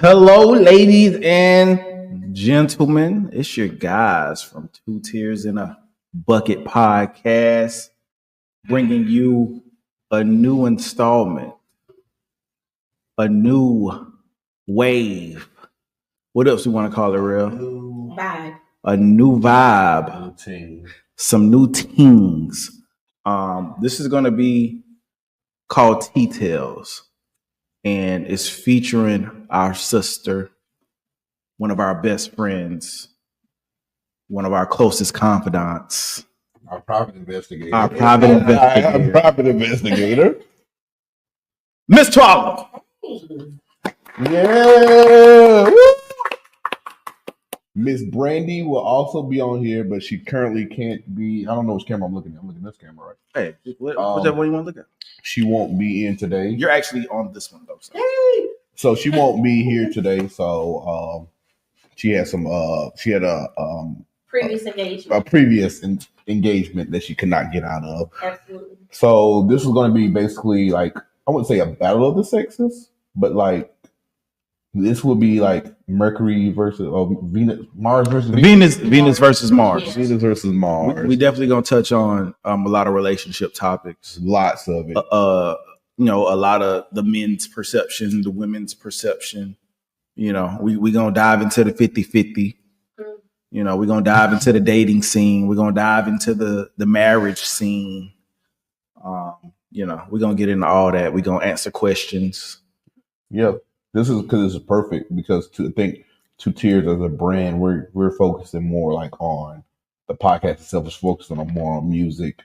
Hello, ladies and gentlemen. It's your guys from Two Tears in a Bucket podcast, bringing you a new installment, a new wave. What else we want to call it, real? Vibe. A new vibe, some new teams. This is going to be called T-Tales, and it's featuring our sister, one of our best friends, one of our closest confidants. Our private investigator. Our private investigator. Our private investigator. Miss Twala. Yeah. Woo! Miss Brandy will also be on here, but she currently can't be. I don't know which camera I'm looking at. I'm looking at this camera right. Hey, whichever one you want to look at. She won't be in today. You're actually on this one though. So she won't be here today. So she had Previous engagement. a previous engagement that she could not get out of. Absolutely. So this is going to be basically like, I wouldn't say a battle of the sexes, but like this will be like Mercury versus Venus, Mars versus Venus versus Mars. Yeah. Venus versus Mars. We definitely gonna touch on a lot of relationship topics. Lots of it. A lot of the men's perception, the women's perception. We gonna dive into the 50-50. We're gonna dive into the dating scene. We're gonna dive into the marriage scene. We're gonna get into all that. We're gonna answer questions. Yeah. This is because it's perfect because I think Two Tears as a brand, we're focusing more like on the podcast itself is focusing on more on music.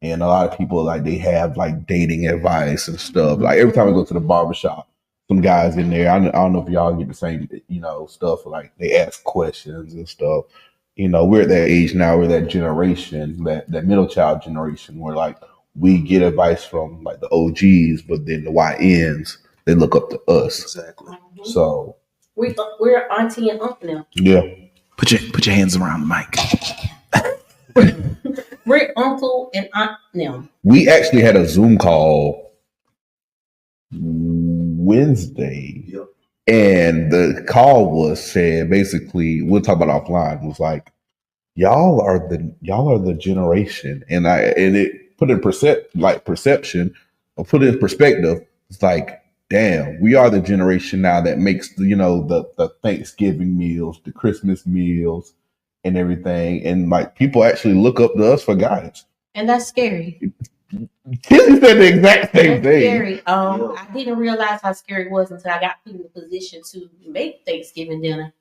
And a lot of people like they have like dating advice and stuff. Like every time we go to the barbershop, some guys in there. I don't know if y'all get the same, stuff. Like they ask questions and stuff. We're at that age now. We're that generation, that middle child generation, where like we get advice from like the OGs, but then the YNs they look up to us. Exactly. So we're auntie and uncle now. Yeah. Put your hands around the mic. We're uncle and aunt now. We actually had a Zoom call Wednesday. Yep. And the call was said basically, we'll talk about offline, was like, y'all are the generation. And it put in perception or put it in perspective. It's like, damn, we are the generation now that makes the Thanksgiving meals, the Christmas meals and everything. And like people actually look up to us for guidance. And that's scary. Tilly said the exact same thing. Scary. I didn't realize how scary it was until I got put in the position to make Thanksgiving dinner.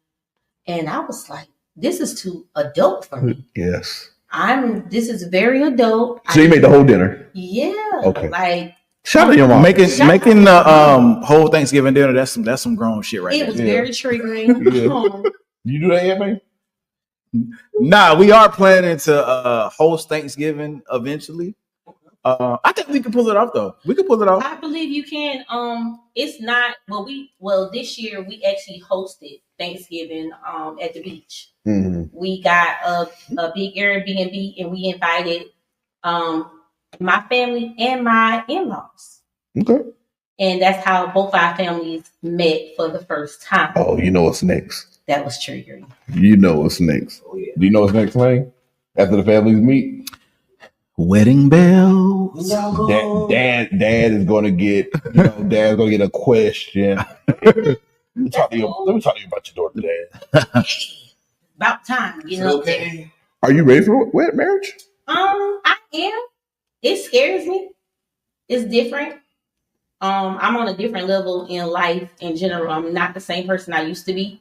And I was like, this is too adult for me. Yes. This is very adult. So you made the whole dinner? Yeah. Okay. Like, shout out to your mom. Making the whole Thanksgiving dinner, that's some grown shit right there. It was very triggering. Yeah. You do that yet, man? Nah, we are planning to host Thanksgiving eventually. I think we can pull it off though. We can pull it off. I believe you can. It's not this year we actually hosted Thanksgiving at the beach. Mm-hmm. We got a big Airbnb and we invited my family and my in-laws. Okay. And that's how both our families met for the first time. Oh, you know what's next? That was triggering. You know what's next. Oh, yeah. Do you know what's next, Lane? After the families meet? Wedding bells. Dad is going to get, Dad's going to get a question. Let me talk to you about your daughter, Dad. About time, Okay. Are you ready for marriage? I am. It scares me. It's different. I'm on a different level in life in general. I'm not the same person I used to be.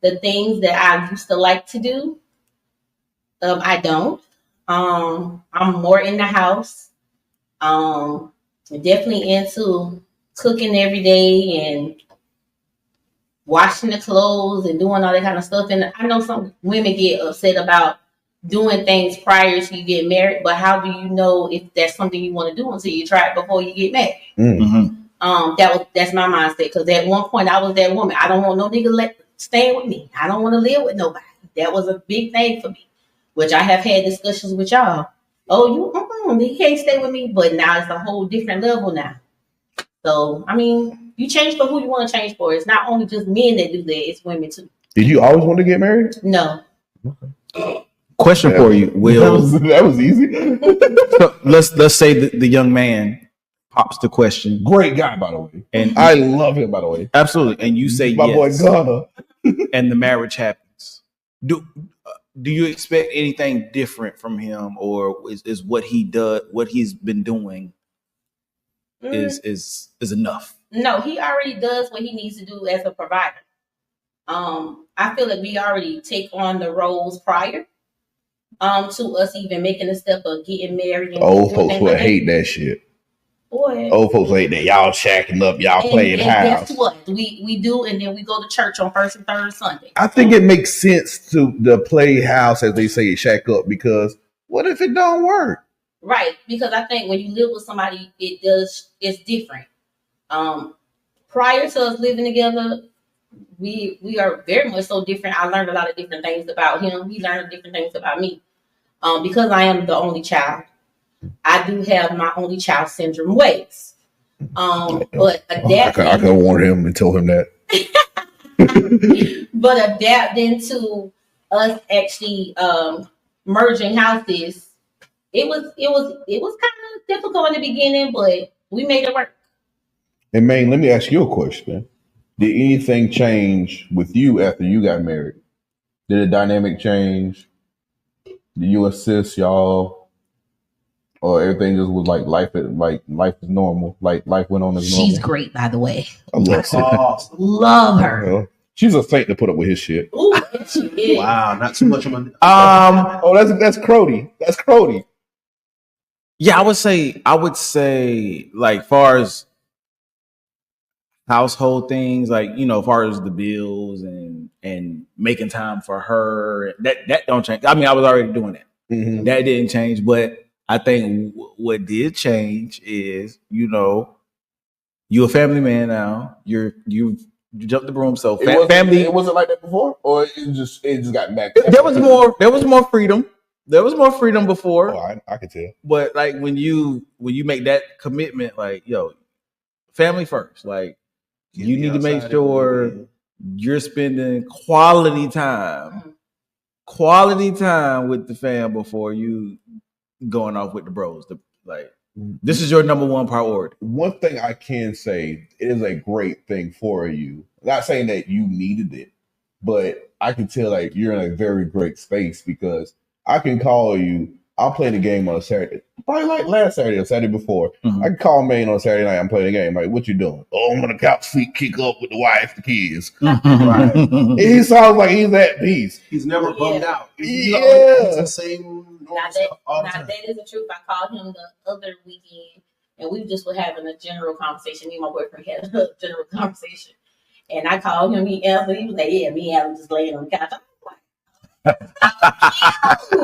The things that I used to like to do, I don't. I'm more in the house. Definitely into cooking every day and washing the clothes and doing all that kind of stuff. And I know some women get upset about doing things prior to you get married, but how do you know if that's something you want to do until you try it before you get married? Mm-hmm. That's my mindset. Because at one point I was that woman. I don't want no nigga staying with me. I don't want to live with nobody. That was a big thing for me, which I have had discussions with y'all. Oh, he can't stay with me, but now it's a whole different level now. So, I mean, you change for who you want to change for. It's not only just men that do that, it's women too. Did you always want to get married? No. Question for you, Will. That was easy. So let's say the young man pops the question. Great guy, by the way. And I love him, by the way. Absolutely. And you say my yes. boy Ghana. And the marriage happens. Do you expect anything different from him, or is what he does, what he's been doing, is enough? No, he already does what he needs to do as a provider. I feel like we already take on the roles prior to us even making the step of getting married. And old folks would hate that shit. Boy. Old folks hate that. Y'all shacking up, y'all playing house. Guess what? We do, and then we go to church on first and third Sunday. I think it makes sense to play house, as they say, shack up, because what if it don't work? Right, because I think when you live with somebody, it's different. Prior to us living together, we are very much so different. I learned a lot of different things about him. He learned different things about me. Because I am the only child, I do have my only child syndrome ways. But adapting, I can warn him and tell him that. But adapting to us actually merging houses, it was kind of difficult in the beginning, but we made it work. And Maine, let me ask you a question. Did anything change with you after you got married? Did the dynamic change? Did you assist y'all? Or everything just was like life is normal? Like life went on as normal? She's great, by the way. I love her. Love her. She's a saint to put up with his shit. Ooh, she is. Wow, not too much of a that's Crody. That's Crody. Yeah, I would say like far as household things, like, you know, as far as the bills and making time for her, that don't change. I mean, I was already doing that. Mm-hmm. That didn't change, but I think what did change is, you know, you're a family man now. You jumped the broom. So family. It wasn't like that before, or it just got back. There was more freedom. There was more freedom before. Oh, I can tell. But like when you make that commitment, like, yo, family first. Like, you need to make sure you're spending quality time with the fam before you going off with the bros. This is your number one priority. One thing I can say, it is a great thing for you. Not saying that you needed it, but I can tell like you're in a very great space, because I can call you. I'm playing a game on a Saturday, probably like last Saturday or Saturday before. Mm-hmm. I can call Maine on Saturday night. I'm playing a game. Like, what you doing? Oh, I'm on the couch, feet kick up with the wife, the kids. Right. He sounds like he's at peace. He's never bummed out. Yeah. It's the same. That is the truth. I called him the other weekend, and we just were having a general conversation. Me and my boyfriend had a general conversation, and I called him. He answered. He was like, "Yeah, me and Adam just laying on the couch."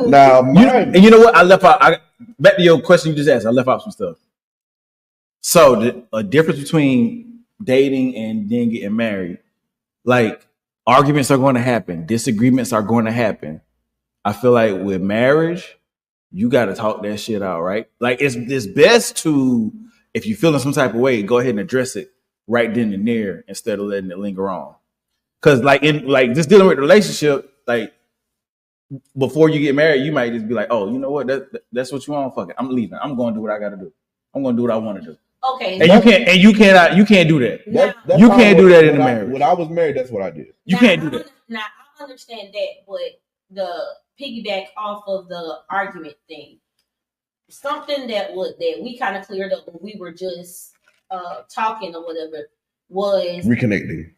Now, you know what? I left out. Back to your question you just asked. I left out some stuff. So a difference between dating and then getting married, like arguments are going to happen, disagreements are going to happen. I feel like with marriage, you got to talk that shit out, right? Like it's best to, if you're feeling some type of way, go ahead and address it right then and there instead of letting it linger on. Because like just dealing with the relationship, like, before you get married, you might just be like, "Oh, you know what? That's what you want. Fuck it, I'm leaving. I'm going to do what I got to do. I'm going to do what I want to do." Okay. And you can't do that. You can't do that in a marriage. When I was married, that's what I did. You can't do that. Now I understand that, but the piggyback off of the argument thing, something that we kind of cleared up when we were just talking or whatever was reconnecting.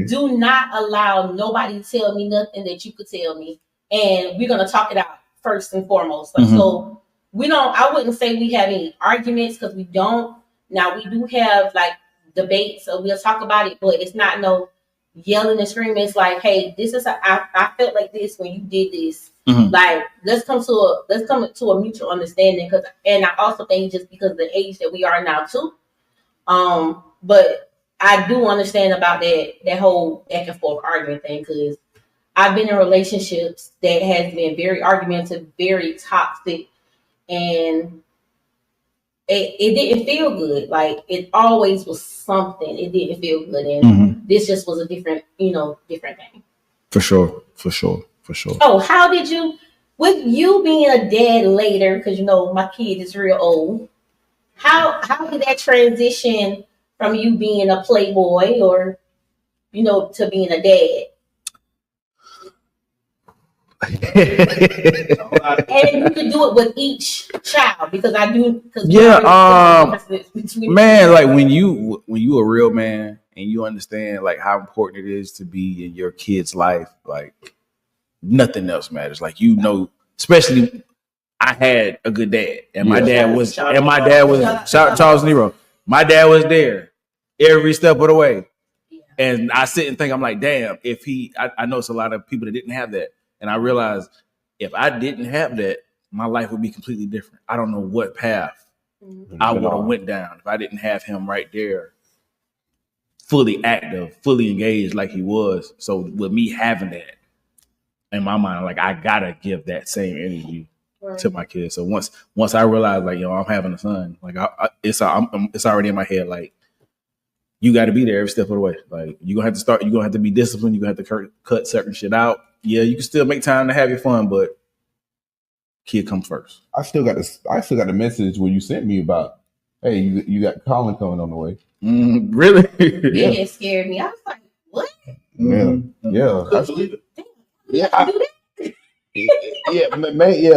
Do not allow nobody to tell me nothing that you could tell me, and we're gonna talk it out first and foremost. Like, so we don't. I wouldn't say we have any arguments, because we don't. Now we do have like debates, so we'll talk about it, but it's not no yelling and screaming. It's like, hey, this is I felt like this when you did this. Mm-hmm. Like, let's come to a mutual understanding. And I also think just because of the age that we are now too, but I do understand about that whole back and forth argument thing, because I've been in relationships that has been very argumentative, very toxic, and it didn't feel good. Like it always was something. It didn't feel good, and this just was a different thing. For sure. Oh, how did you, with you being a dad later? Because my kid is real old. How did that transition from you being a playboy or to being a dad? And you can do it with each child because I do. Man, like when you a real man and you understand like how important it is to be in your kid's life, like nothing else matters. Like especially I had a good dad, and my dad was shout out Charles Nero. My dad was there every step of the way, and I sit and think, I'm like, damn, if I know it's a lot of people that didn't have that. And I realized if I didn't have that, my life would be completely different. I don't know what path I would have went down if I didn't have him right there, fully active, fully engaged like he was. So with me having that in my mind, like I gotta give that same energy to my kids. So once I realized, like, I'm having a son, like it's already in my head, like you got to be there every step of the way. Like you're gonna have to be disciplined. You're gonna have to cut certain shit out. Yeah, you can still make time to have your fun, but kid comes first. I still got the message when you sent me about, hey, you got Colin coming on the way. Really? Yeah, it scared me. I was like, what? Yeah. Couldn't believe it. Yeah,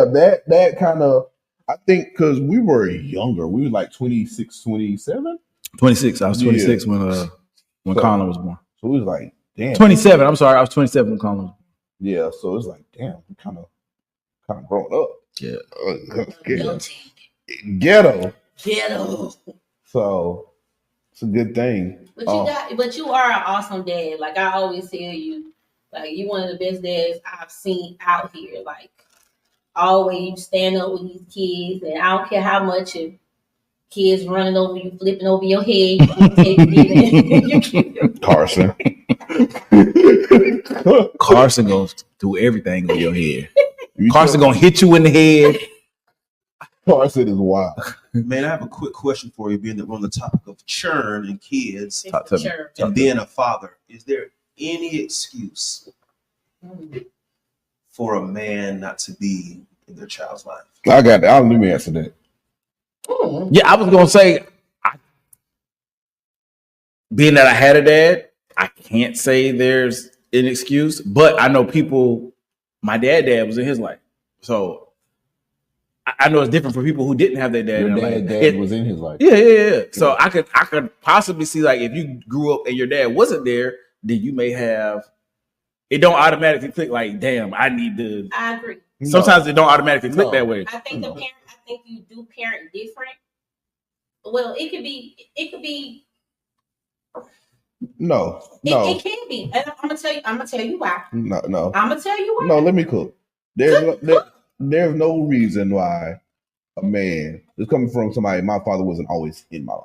that kind of, I think, because we were younger. We were like 26, 27. 26. I was 26 when Colin was born. So we was like, damn. 27. I'm sorry, I was 27 when Colin was born. Yeah, so it's like, damn, we kind of grown up. Yeah. Ghetto. So it's a good thing. But you are an awesome dad. Like I always tell you, like you're one of the best dads I've seen out here. Like always stand up with these kids, and I don't care how much kids running over you, flipping over your head. Carson goes do everything on your head. Carson gonna hit you in the head. Carson is wild. Man, I have a quick question for you, being that we're on the topic of churn and kids and being a father. Is there any excuse for a man not to be in their child's life? I got that. Let me answer that. Yeah, I was gonna say, being that I had a dad, I can't say there's an excuse, but I know people. My dad was in his life, so I know it's different for people who didn't have their dad. Your dad was in his life. Yeah. So I could possibly see, like, if you grew up and your dad wasn't there, then you may have. It don't automatically click. Like, damn, I need to. I agree. Sometimes it don't automatically click that way. I think I think you do parent different. Well, it could be. No. It can be. And I'm gonna tell you why. No. I'm gonna tell you why. No, let me cook. There's no reason why a man, this coming from somebody, my father wasn't always in my life.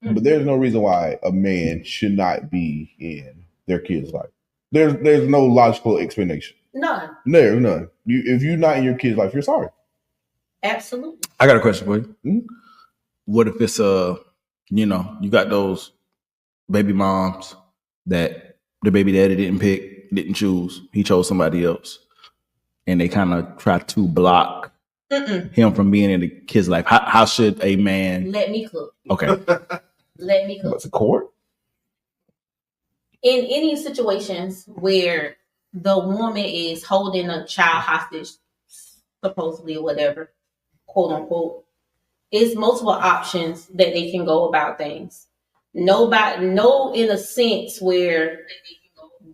Mm-hmm. But there's no reason why a man should not be in their kid's life. There's no logical explanation. None. There's none. If you're not in your kid's life, you're sorry. Absolutely. I got a question for you. Mm-hmm. What if it's you got those baby moms that the baby daddy didn't choose. He chose somebody else. And they kind of try to block him from being in the kid's life. How should a man... Let me cook. Okay. Let me cook. What's the court? In any situations where the woman is holding a child hostage, supposedly or whatever, quote unquote, it's multiple options that they can go about things. No, in a sense where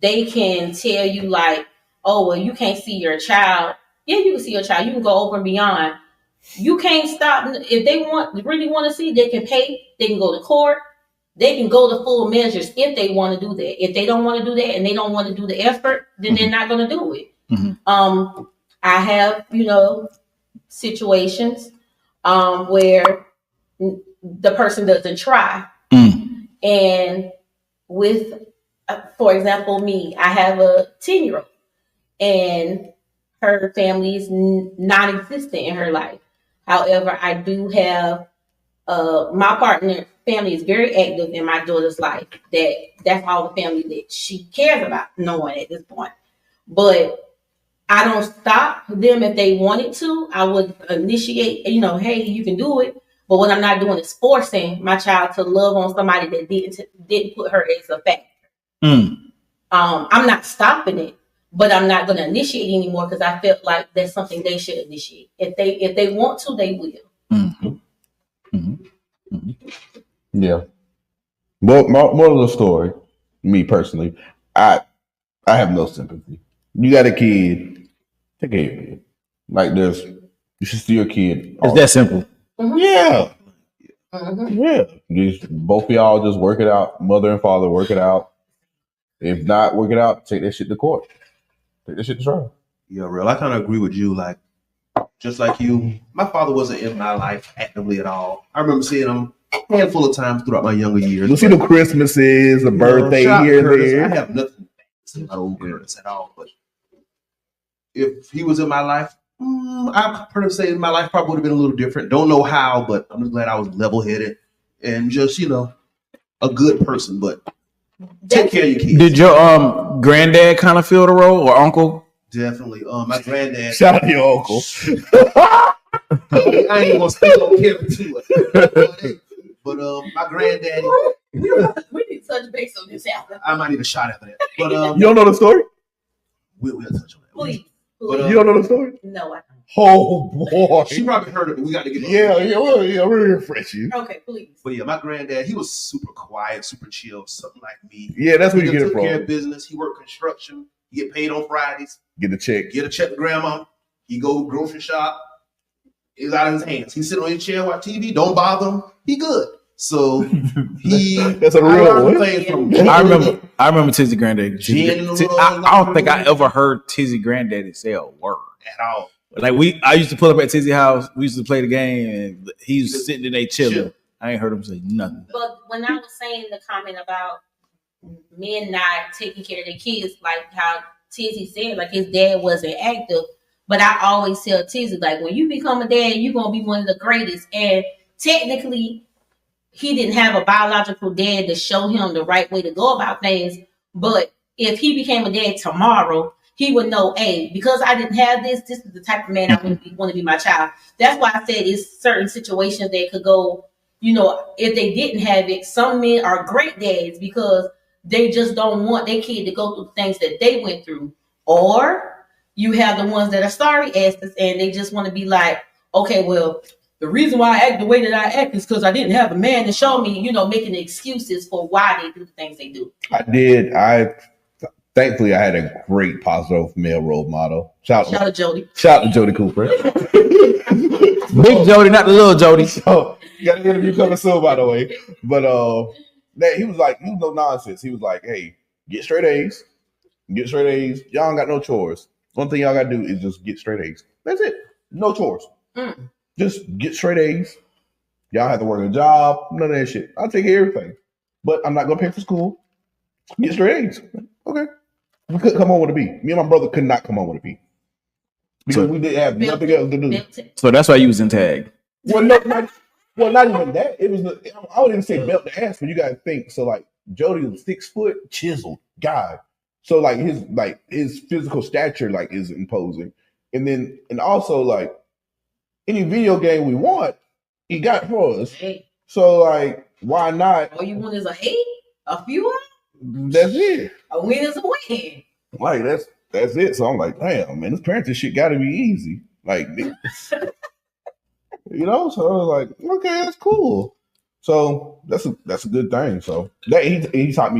they can tell you like, oh, well, you can't see your child. Yeah, you can see your child. You can go over and beyond. You can't stop. If they really want to see, they can pay. They can go to court. They can go to full measures if they want to do that. If they don't want to do that and they don't want to do the effort, then they're not going to do it. Mm-hmm. I have, situations where the person doesn't try. And with, for example, me, I have a 10-year-old and her family is non-existent in her life. However, I do have My partner family is very active in my daughter's life. That's all the family that she cares about knowing at this point. But I don't stop them if they wanted to. I would initiate, hey, you can do it. But what I'm not doing is forcing my child to love on somebody that didn't put her as a factor. I'm not stopping it, but I'm not going to initiate anymore because I felt like that's something they should initiate. If they want to, they will. Yeah. More of the story, me personally, I have no sympathy. You got a kid, take care of your kid. Like you should see your kid. It's that simple. Yeah. Yeah. Both of y'all just work it out. Mother and father work it out. If not work it out, take that shit to court. Take that shit to trial. Yeah, real. I kind of agree with you. Like, just like you, my father wasn't in my life actively at all. I remember seeing him a handful of times throughout my younger years. You see the Christmases, the birthday here and there. I have nothing about old Curtis at all. But if he was in my life, I probably say my life probably would have been a little different. Don't know how, but I'm just glad I was level-headed and just, a good person. But take care of your kids. Did your granddad kind of fill the role or uncle? Definitely. My granddad. Shout out to your uncle. I ain't gonna speak on Kevin too. But my granddaddy. We need to touch base on this after. I might need a shot after that. But you don't know the story? We'll touch on that. Please. But, you don't know the story? No, I don't. Oh boy. She probably heard of it. We got to get it. Yeah, we're refresh you. Okay, please. But yeah, my granddad, he was super quiet, super chill, something like me. Yeah, that's where you get it from. from. He took care of business. He worked construction. He get paid on Fridays. Get a check to grandma. He go grocery shop. It's out of his hands. He sit on his chair, watch TV. Don't bother him. He good. So that's a real one. I remember Tizzy Granddaddy. I don't think I ever heard Tizzy Granddaddy say a word at all. Like I used to pull up at Tizzy house. We used to play the game, and he was sitting in there chilling. I ain't heard him say nothing. But when I was saying the comment about men not taking care of their kids, like how Tizzy said, like his dad wasn't active. But I always tell Tizzy, like, when you become a dad, you're gonna be one of the greatest. And technically, he didn't have a biological dad to show him the right way to go about things. But if he became a dad tomorrow, he would know, hey, because I didn't have this is the type of man I want to be my child. That's why I said it's certain situations that could go, if they didn't have it, some men are great dads because they just don't want their kid to go through things that they went through. Or you have the ones that are sorry asses and they just want to be like, okay, well, the reason why I act the way that I act is because I didn't have a man to show me, making excuses for why they do the things they do. I did. Thankfully, I had a great positive male role model. Shout out to Jody. Shout out to Jody Cooper. Big Jody, not the little Jody. So, you got an interview coming soon, by the way. But he was no nonsense. He was like, hey, get straight A's. Get straight A's. Y'all don't got no chores. One thing y'all got to do is just get straight A's. That's it. No chores. Just get straight A's. Y'all have to work a job. None of that shit. I'll take care of everything. But I'm not going to pay for school. Get straight A's. Okay. We couldn't come home with a B. Me and my brother could not come home with a B. Because we didn't have nothing else to do. So that's why you was in tag. Well, not even that. It was I wouldn't even say belt to ass, but you gotta think. So like Jody was 6 foot, chiseled guy. So like his physical stature is imposing. And also like any video game we want, he got for us. Hey. So why not? All you want is a few. That's it. A win is a win. That's it. So I'm like, damn, man, this parenting shit gotta be easy. So I was like, okay, that's cool. So that's a good thing. So that he taught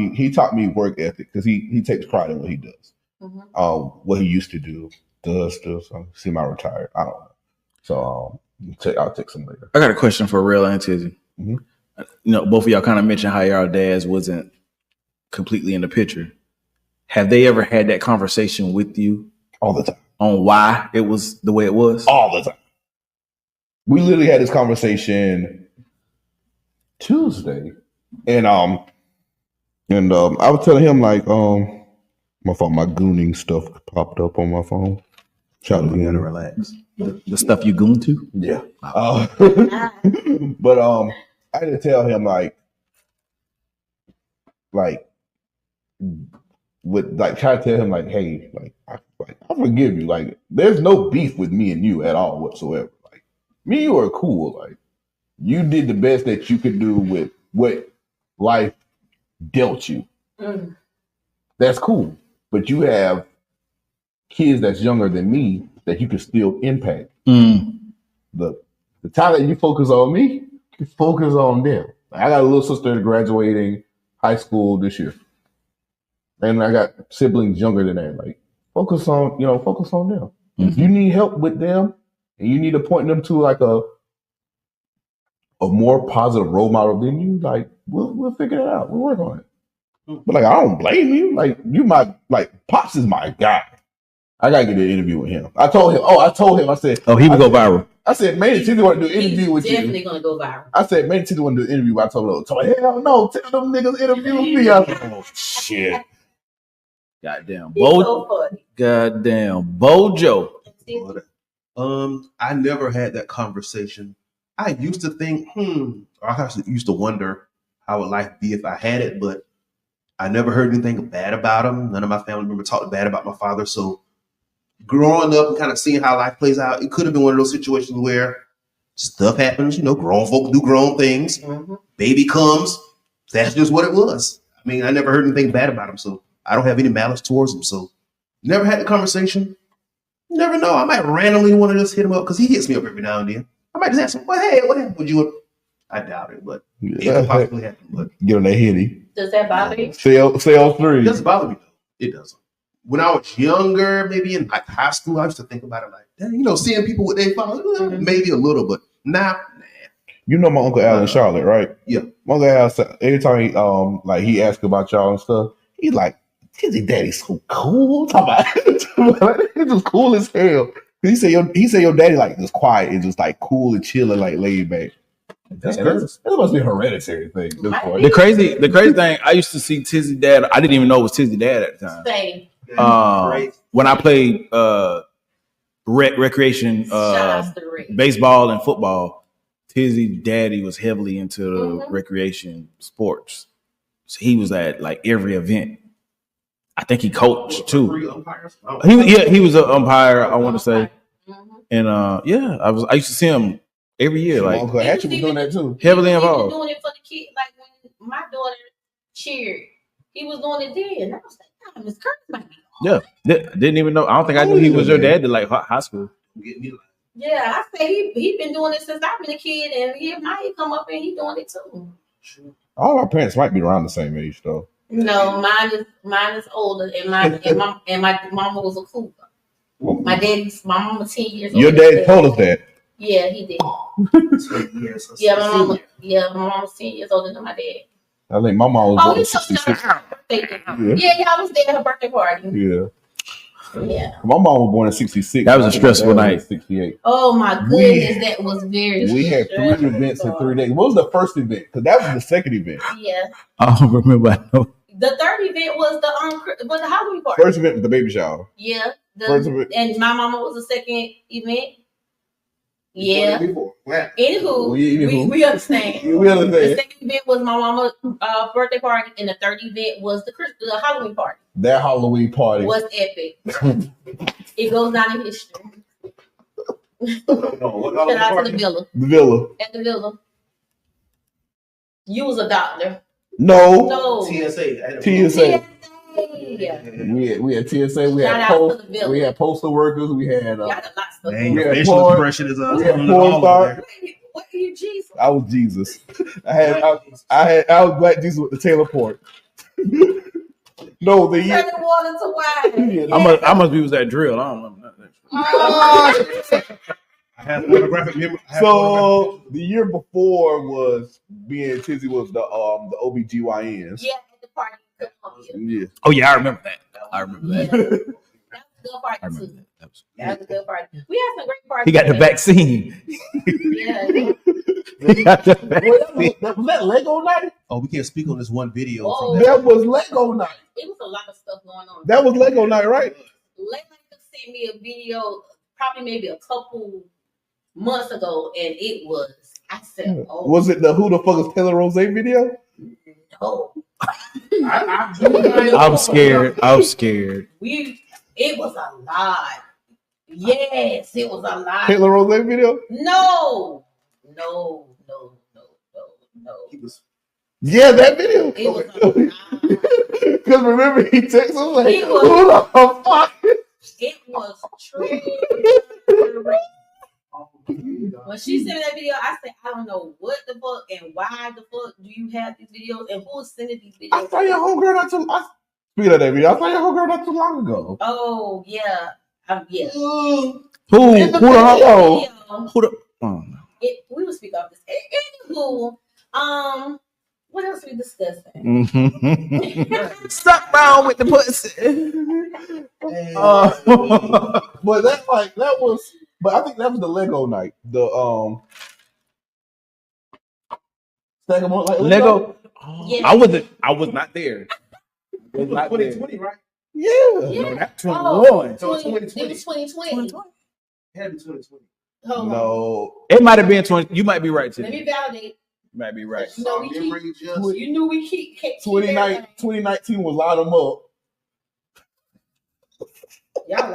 me work ethic because he takes pride in what he does. What he used to do, does still. So semi-retired. I don't know. So I'll take some later. I got a question for Real and Tizzy. Both of y'all kind of mentioned how y'all dads wasn't completely in the picture. Have they ever had that conversation with you all the time on why it was the way it was? All the time. We literally had this conversation Tuesday, and I was telling him my phone, my gooning stuff popped up on my phone. Shout out You gotta to relax. The stuff you goon to? Yeah. But I had to tell him like with like try to tell him like, hey, I forgive you. Like, there's no beef with me and you at all whatsoever. Like, me and you are cool. Like, you did the best that you could do with what life dealt you. Mm. That's cool. But you have kids that's younger than me that you can still impact. The time that you focus on me, you focus on them. I got a little sister graduating high school this year. And I got siblings younger than that. Like, focus on them. If you need help with them and you need to point them to like a more positive role model than you, like, we'll figure it out. We'll work on it. But like, I don't blame you. Like, Pops is my guy. I gotta get an interview with him. I told him, I said, he would go viral. I said, man, Tizzy want to do an interview with you. Definitely gonna go viral. I said, man, Tizzy want to do an interview. I told her, hell no, tell them niggas interview me. I said, oh shit. Goddamn So funny. Goddamn Bojo. I never had that conversation. I used to think, I used to wonder how would life be if I had it, but I never heard anything bad about him. None of my family members talked bad about my father. So growing up and kind of seeing how life plays out, it could have been one of those situations where stuff happens, grown folk do grown things. Mm-hmm. Baby comes. That's just what it was. I mean, I never heard anything bad about him, so I don't have any malice towards him. So never had the conversation. Never know. I might randomly want to just hit him up because he hits me up every now and then. I might just ask him, well, hey, what happened with you? I doubt it, but it could possibly happen. But get on that hitty. Does that bother you? Sale 3. It doesn't bother me, though. It doesn't. When I was younger, maybe in like high school, I used to think about it like, seeing people with their fathers, maybe a little, but nah. You know my Uncle Al in Charlotte, right? Yeah. My Uncle Al, every time he asks about y'all and stuff, he's like, Tizzy Daddy's so cool. It's just cool as hell. He said your daddy like just quiet and just like cool and chill and like laid back. That must be a hereditary thing. The crazy thing, I used to see Tizzy Dad. I didn't even know it was Tizzy Dad at the time. Same. When I played recreation baseball and football, Tizzy Daddy was heavily into recreation sports. So he was at like every event. I think he coached too. He was an umpire, I want to say. And I used to see him every year. Like Uncle Hatchet was doing that too. Heavily involved. He was doing it for the kid. Like when my daughter cheered, he was doing it then. And I was like, Miss Curtis might be. Yeah, didn't even know. I don't think I knew he was your dad to like high school. Yeah, I say he been doing it since I've been a kid, and he might come up and he doing it too. All our parents might be around the same age though. No, mine is older, and my mama was a cougar. My mama 10 years older. Your dad told us that. Yeah, he did. My mama was 10 years older than my dad. I think my mom was born in 66. Yeah, I was there at her birthday party. Yeah. Yeah. My mom was born in 66. That was a stressful night. 68. Oh my goodness, that was very We had 3 events in 3 days. What was the first event? Because that was the second event. Yeah. I don't remember. The third event was the Halloween party. First event was the baby shower. Yeah. First event. And my mama was the second event. Yeah. Wow. Anywho, we understand. We understand. The second event was my mama's birthday party, and the third event was the Halloween party. That Halloween party was epic. It goes down in history. Shout out to the villa. The villa. At the villa. You was a doctor. No. TSA. We had TSA. We had postal workers. We had facial expression is we had porn star. What are you, Jesus? I was Jesus. I was Black Jesus with the Taylor port. No, the year. Turn the water to wine. I must be was that drill. I don't remember that. I have photographic memory. So the year before was being Tizzy was the OBGYNs. Yeah, at the party. Yeah. Oh yeah, I remember that. That was a good party too. That was a good party. We had some great parties. He got the vaccine. Yeah. Was that Lego night? Oh, we can't speak on this one video. That was Lego night. It was a lot of stuff going on. That was Lego night, right? Lego sent me a video probably maybe a couple months ago, and it was. I said, "Oh, was it the Who the Fuck is Taylor Rose video?" No. I'm scared. I'm scared. It was a lot. Yes, it was a lot. Taylor Rose video? No. Yeah, that video. It was a lot. Because remember, he texted us like, It was- "Who the fuck?" It was true. When she sent me that video, I said, I don't know what the fuck and why the fuck do you have these videos and who's sending these videos? I saw your homegirl not too. Speaking of that video, I saw your homegirl not too long ago. Oh yeah, yeah. Who the the We will speak of this. Anywho, what else we discussing? Suck down with the pussy. But that's like that was. But I think that was the Lego night. The stack 'em up like Lego. Yeah. I was not there. Was not there. 2020, right? Yeah. No, that's 21. So 2020. 2020. It was 2020. It had to be 2020. Hold on. No. It might have been 20. You might be right, Let too. me validate. You might be right. No, we keep. You knew we keep 2019 was line them up. Y'all.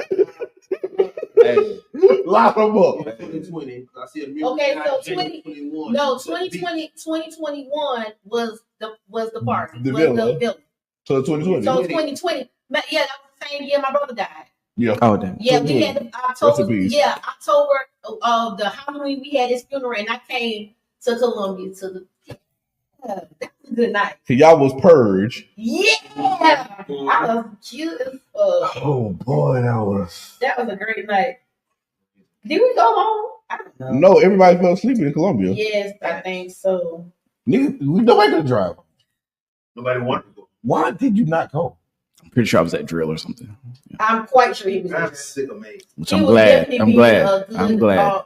Hey. Line them up. 2020. I see a Okay, so 2021 was the party. The was villa. the villa. So 2020. So 2020. But yeah, that was the same year my brother died. Yeah. Oh, damn. Yeah, we had the October. Recipes. Yeah, October of the Halloween. We had his funeral, and I came to Columbia to the. That was a good night. So y'all was purge. Yeah, I was cute as fuck. Oh boy, That was a great night. Did we go home? I don't know. No, everybody fell asleep in Columbia. Yes, I think so. Nigga, nobody could drive. Nobody wanted to go. Why did you not go? I'm pretty sure I was at drill or something. I'm quite sure he was. I'm sick of me. Which He I'm was glad. definitely I'm being glad. a good, I'm glad.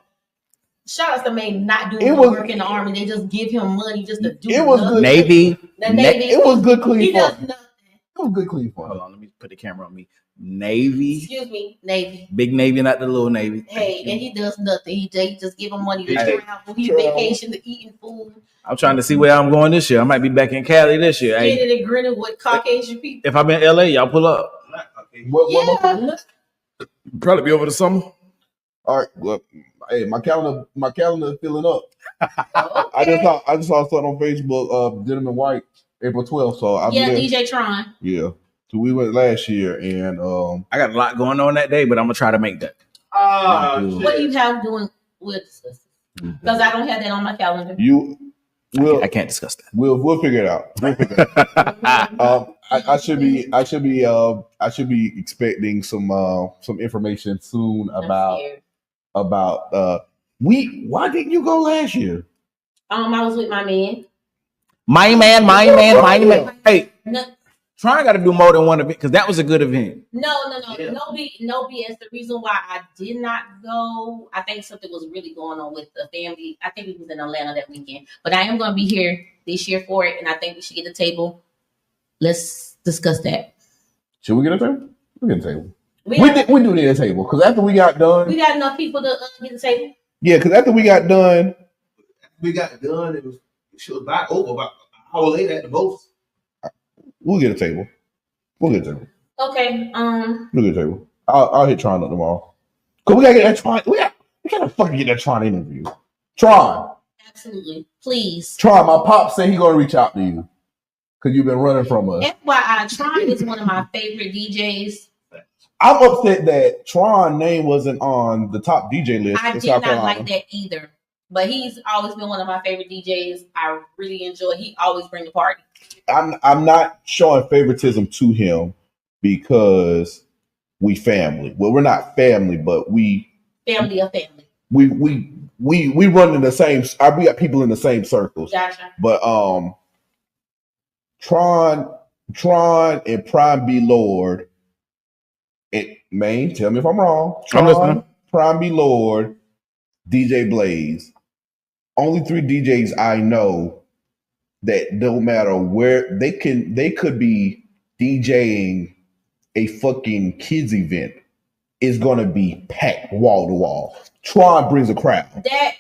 Shout out to May not doing It the was- work in the army. They just give him money just to do It was nothing. good. Navy. The Navy. It was good He clean does fun. nothing. It was good clean fun. Hold on, let me put the camera on me. Navy. Excuse me, Navy. Big Navy, not the little Navy. Hey, and he does nothing. He just give him money to Hey. travel. He Travel. vacation to eating food. I'm trying to see where I'm going this year. I might be back in Cali this year. Hey, Getting and grinning with Caucasian people. if I'm in LA, y'all pull up. What Yeah. Probably be over the summer. All right. Well, hey, my calendar is filling up. I Okay. just saw something on Facebook. Gentleman White, April 12th. So I'll Yeah, be there. DJ Tron. Yeah. So we went last year, and I got a lot going on that day, but I'm gonna try to make that. Oh, What do you have doing? We'll discuss it. Because I don't have that on my calendar. we'll I can't discuss that. we'll figure it out. We'll figure it out. I should be expecting some information soon I'm about scared. why didn't you go last year? I was with my man. My man. Hey, No, Tron got to do more than one event because that was a good event. no, Yeah. no BS. The reason why I did not go, I think something was really going on with the family. I think we was in Atlanta that weekend, but I am going to be here this year for it, and I think we should get a table. Let's discuss that. Should we get a table? We get a table. We We do need a table because after we got done, got enough people to get a table. yeah, because after we got done, We got done. It was about over about an hour later at the most. we'll get a table. We'll get a table. Okay. We'll get a table. I'll hit Tron up tomorrow. Cause we gotta get that Tron. We gotta fucking get that Tron interview. Tron, Absolutely. Please. my pop said he gonna reach out to you because you've been running from us. FYI, Tron is one of my favorite DJs. I'm upset that Tron name wasn't on the top DJ list I in did South not Carolina. like that either. But he's always been one of my favorite DJs. I really enjoy. He always bring the party. I'm not showing favoritism to him because we family. Well, we're not family, but we Family of family. we run in the same. We got people in the same circles. Gotcha. But Tron and Prime B Lord. Maine, tell me if I'm wrong. I'm listening. Prime B Lord, DJ Blaze. Only 3 DJs I know that no matter where they could be DJing a fucking kids event is gonna be packed wall to wall. Tron brings a crowd.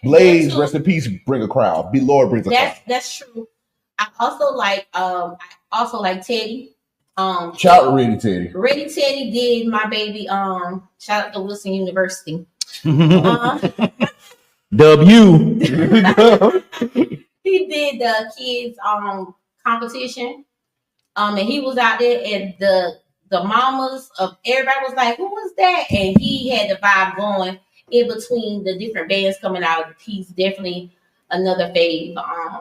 Blaze, rest in peace, bring a crowd. Be Lord brings a crowd. That's true. I also like Teddy. Shout out Ready Teddy. Ready Teddy did my baby. Shout out to Wilson University. W. He did the kids competition. And he was out there, and the mamas of everybody was like, "Who was that?" And he had the vibe going in between the different bands coming out. He's definitely another fave.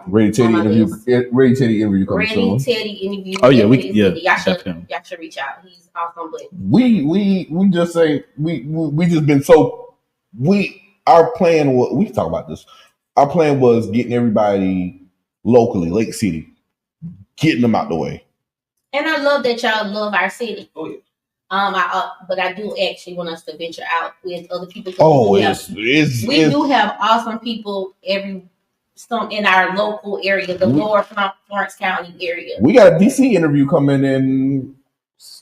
Ready Teddy interview. Ready Teddy interview coming soon. Ready Teddy interview. Oh yeah, y'all should reach out. He's awesome. But we just say we just been so our plan was, we talk about this. Our plan was getting everybody locally, Lake City, getting them out the way. And I love that y'all love our city. Oh yeah. But I do actually want us to venture out with other people. Oh, we do have awesome people some in our local area, the Lower Florence County area. We got a DC interview coming in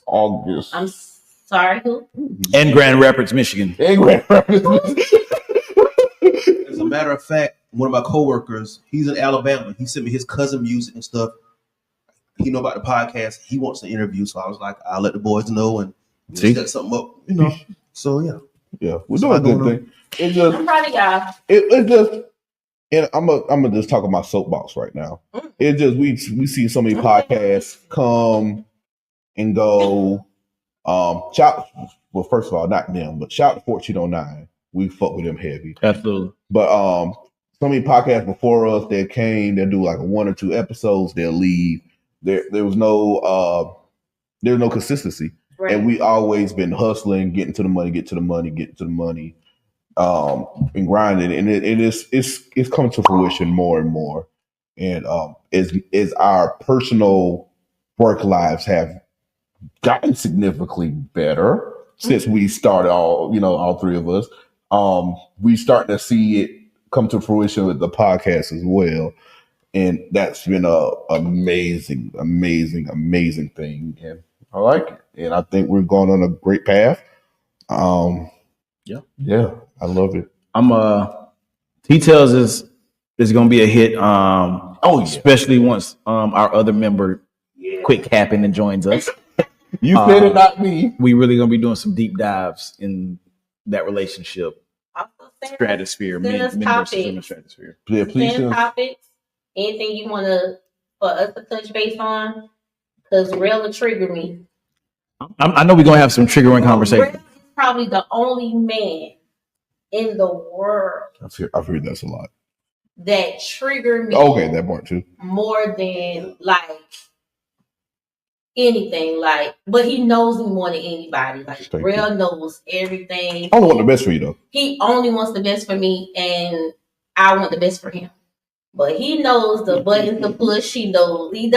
August. I'm sorry, who? And Grand Rapids, Michigan. And Grand Rapids. As a matter of fact, one of my coworkers, he's in Alabama. He sent me his cousin music and stuff. He know about the podcast. He wants to interview, so I was like, I'll let the boys know and set something up, So yeah, we're doing a good thing. It's just, I'm proud of y'all. It's just, and I'm gonna just talk about soapbox right now. It's just we see so many podcasts come and go. Well, first of all, not them, but shout out to 1409. We fuck with them heavy. Absolutely. But so many podcasts before us that came, they'll do like 1 or 2 episodes, they'll leave. There was no consistency. Right. And we always been hustling, getting to the money, and grinding. And it's coming to fruition more and more. And as our personal work lives have gotten significantly better since we started all 3 of us, we starting to see it come to fruition with the podcast as well. And that's been a amazing thing. And I like it. And I think we're going on a great path. Yeah, I love it. T-Tails is gonna be a hit. Especially once our other member quit capping and joins us. You said it, not me. We really gonna be doing some deep dives in that relationship. Stratosphere. Stratosphere. Yeah, please send topics. Anything you want for us to touch base on? Because Rel will trigger me. I know we're gonna have some triggering conversations. Rel is probably the only man in the world. I've heard that's a lot. That trigger me. Okay, that part too. More than anything, but he knows me more than anybody. Rel knows everything. I only want the best for you though. He only wants the best for me, and I want the best for him. But he knows the buttons to push. He knows it.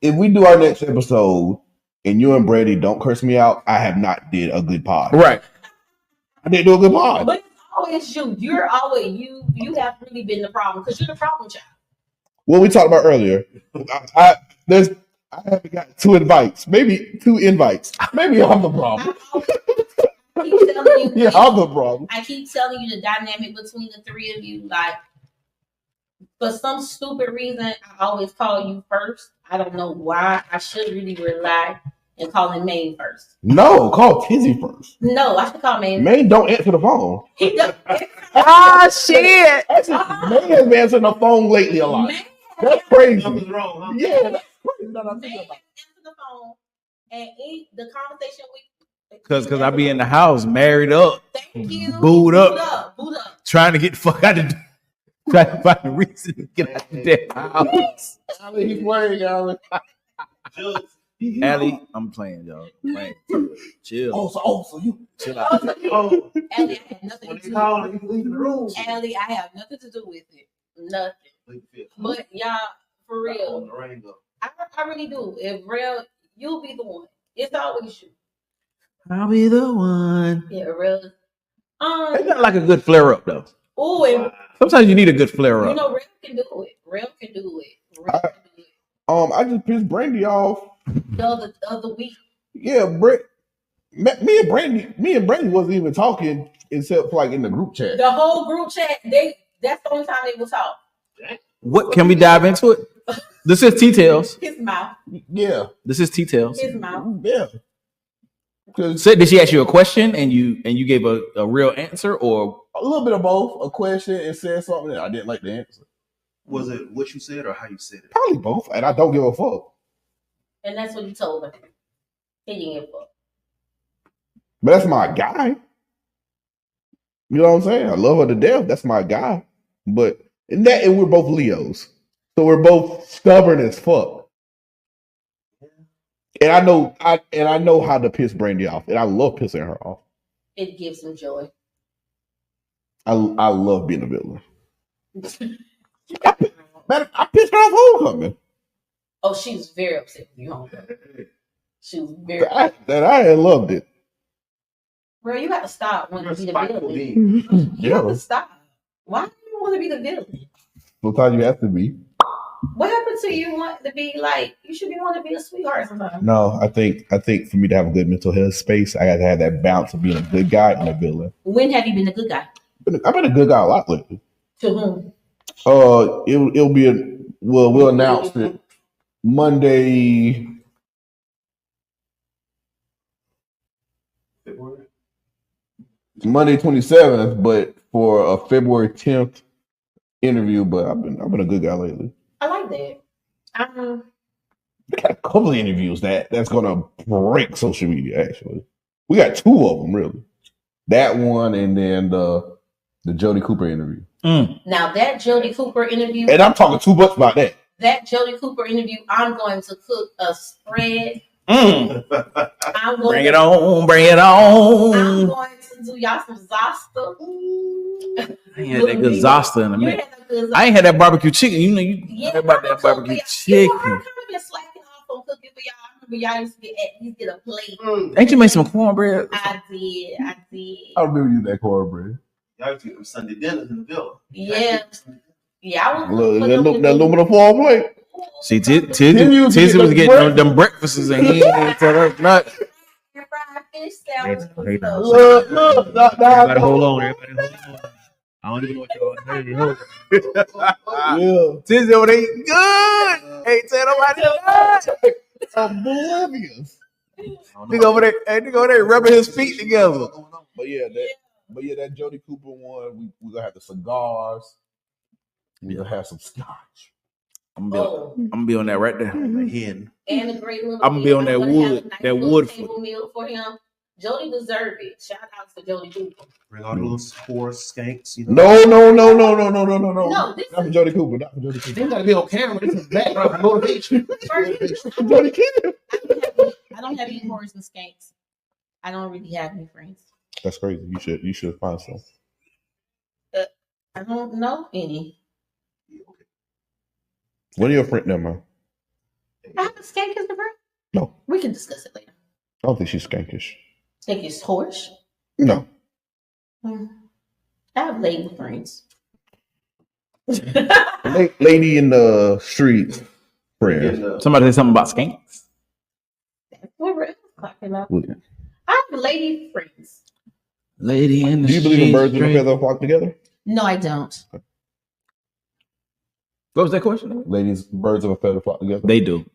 If we do our next episode and you and Brady don't curse me out, I have not did a good pod. Right. I didn't do a good pod. But it's always you. You're always you have really been the problem because you're the problem child. What we talked about earlier. I haven't got 2 invites. Maybe 2 invites. Maybe I'm the problem. I keep telling you, I'm the problem. I keep telling you the dynamic between the 3 of you. For some stupid reason, I always call you first. I don't know why. I should really rely and call him Maine first. No, call Tizzy first. No, I should call Maine. Maine don't answer the phone. He does. Shit. Maine has been answering the phone lately a lot. That's crazy. Something's wrong, huh? Yeah, that's crazy. Maine answer the phone and the conversation Because I be in the house, married up. Thank you. Booed up. Trying to get the fuck out of the trying to find a reason to get out of the house. Allie, he's playing, Allie. Allie, I'm playing, y'all. Chill. So you chill out. Allie, I have nothing to do with it. Allie, I have nothing to do with it. Nothing. But y'all, for real, I really do. If real, you'll be the one. It's always you. I'll be the one. Yeah, really. It's not like a good flare up though. Oh, sometimes you need a good flare up. Real can do it. I just pissed Brandy off the other week. Yeah, Me and Brandy wasn't even talking except for like in the group chat. The whole group chat, that's the only time they will talk. What can we dive into it? This is T-Tails. His mouth. Yeah. This is T-Tails. His mouth. Yeah. So did she ask you a question and you gave a real answer, or a little bit of both? A question and said something that I didn't like the answer. Was it what you said or how you said it? Probably both, and I don't give a fuck. And that's what you told her. He didn't give a fuck. But that's my guy. You know what I'm saying? I love her to death. That's my guy. But and we're both Leos, so we're both stubborn as fuck. And I know how to piss Brandy off, and I love pissing her off. It gives him joy. I love being a villain. I pissed her off homecoming. Oh, she was very upset with you, homecoming. She was very I loved it. Bro, you got to stop wanting to be the villain. You have to stop. Why do you want to be the villain? Sometimes you have to be. What happened to you want to be like? You should be wanting to be a sweetheart sometimes. No, I think for me to have a good mental health space, I got to have that balance of being a good guy and a villain. When have you been a good guy? I've been a good guy a lot lately. To whom? It'll be we'll announce it Monday. Monday 27th, but for a February 10th interview. But I've been a good guy lately. I like that. We got a couple of interviews that's gonna break social media. Actually, we got two of them really. That one and then the Jody Cooper interview. Now that Jody Cooper interview, and I'm talking too much about that. That Jody Cooper interview, I'm going to cook a spread. Bring it on. I'm going to do y'all some Zosta. I ain't had that good Zosta in a minute. I ain't had that barbecue chicken. You know about that barbecue chicken. You know, I kind of been slacking off on cooking for y'all. I remember y'all used to at least get a plate. Ain't you made some cornbread? I did. I remember you that cornbread. Y'all used to get Sunday dinners in the villa. Yeah. Yeah, I was that aluminum foil plate. See, Tizzy was getting them breakfasts and he didn't tell us nothing. Everybody hold on. I don't even know what y'all Yeah. Tizzy over there eating good. Ain't tell nobody nothing. Oblivious. Nigga over there rubbing his feet together. But that Jody Cooper one, we're gonna have the cigars. We're gonna have some scotch. I'm gonna be on that right there. And a great little. I'm gonna be on that wood table meal for him. Jody deserved it. Shout out to Jody Cooper. Bring all the little horse skanks. You know? No. No, this not for Jody Cooper. Not for Jody Cooper. They gotta be on camera. This is background motivation. Jody Cooper. I don't have any horse and skanks. I don't really have any friends. That's crazy. You should find some. I don't know any. What are your friends, never mind. I have a skank as a friend. No. We can discuss it later. I don't think she's skankish. Think it's horse? No. I have lady friends. Lady in the street friends. Somebody say something about skanks. We're talking about. I have lady friends. Lady in the street. Do you believe in birds and a feather flock together? No, I don't. What was that question? Ladies, birds of a feather flock together. They do.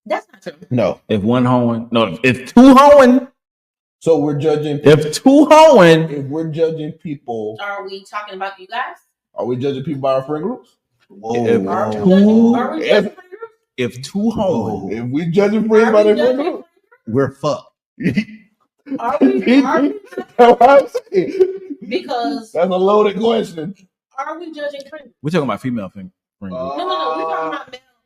That's not true. No. If one hoeing, no. If two hoeing. So we're judging. If two hoeing. If we're judging people. Are we talking about you guys? Are we judging people by our friend groups? If two hoeing. If we judging friends by their friend groups, we're fucked. Are we? That's what I'm saying. Because that's a loaded question. Are we judging friends? We're talking about female friend groups. No.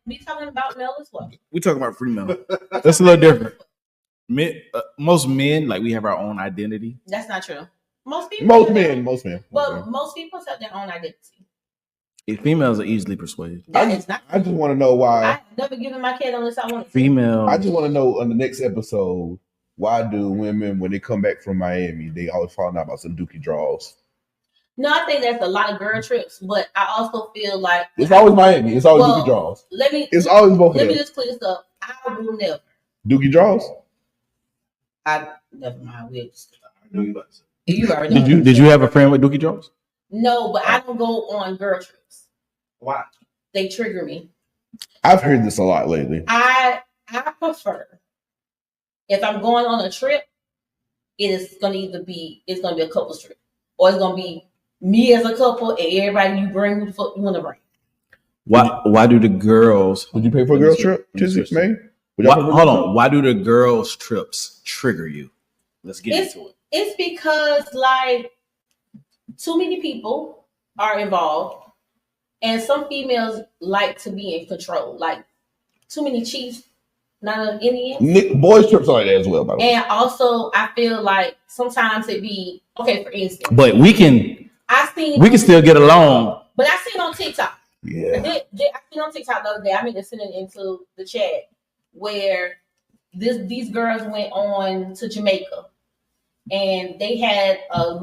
We talking about male as well. We're talking about female. That's a little different. Most men, like, we have our own identity. That's not true. Most men. But most people have their own identity. If females are easily persuaded. I just want to know why. I've never given my kid unless I want to. Female. I just want to know on the next episode, why do women, when they come back from Miami, they always find out about some dookie draws? No, I think that's a lot of girl trips, but I also feel like it's always Miami. It's always dookie draws. It's always both. Let me just clear this up. I will never dookie draws. Never mind. We'll just. I know you about to say. You already know. Did you have a friend with Dookie Jones? No, but I don't go on girl trips. Why? They trigger me. I've heard this a lot lately. I prefer if I'm going on a trip, it's gonna be a couple's trip, or it's gonna be me as a couple and everybody you bring who the fuck you want to bring. Why do the girls? Would you pay for a girl's trip, May? Hold on. Why do the girls' trips trigger you? Let's get into it. It's because like too many people are involved, and some females like to be in control. Like too many chiefs, not an Indian. Boys' trips are like that as well, by the way. And also, I feel like sometimes it be okay. For instance, but we can still get along. But I seen on TikTok. Yeah. I seen on TikTok the other day. I mean, to send it into the chat where these girls went on to Jamaica. And they had a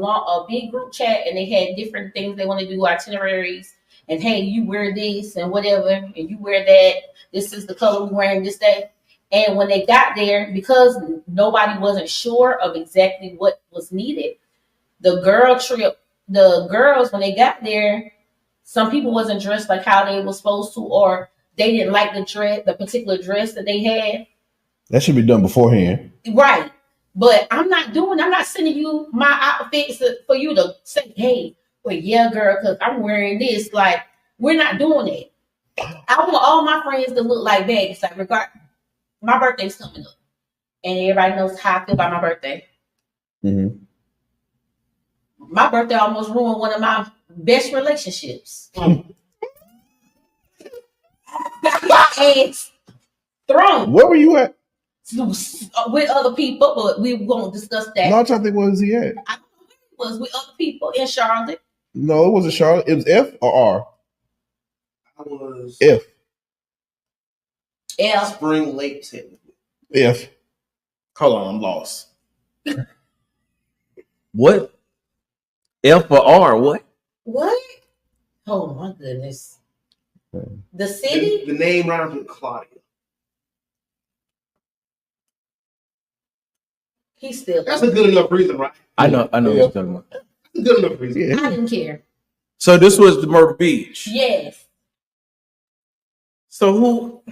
big group chat, and they had different things they want to do, itineraries, and hey, you wear this and whatever, and you wear that. This is the color we're wearing, this, that. And when they got there, because nobody wasn't sure of exactly what was needed, the girls, when they got there, some people wasn't dressed like how they were supposed to, or they didn't like the particular dress that they had. That should be done beforehand. Right. But I'm not sending you my outfits for you to say, hey, well, yeah, girl, because I'm wearing this. Like, we're not doing it. I want all my friends to look like that. It's like, my birthday's coming up. And everybody knows how I feel about my birthday. Mm-hmm. My birthday almost ruined one of my best relationships. Ass thrown. Where were you at? With other people, but we won't discuss that. No, I'm trying to think, where was he at? I was with other people in Charlotte. No, it wasn't Charlotte. It was F or R? I was F. Spring Lake technically. F. Hold on, I'm lost. What? F or R? What? What? Oh my goodness. The city? The name rhymes with Claudia. He's still. That's a good enough reason, right? I know. Yeah. What you're talking about. That's a good enough reason. Yeah. I didn't care. So this was the Myrtle Beach. Yes. So who?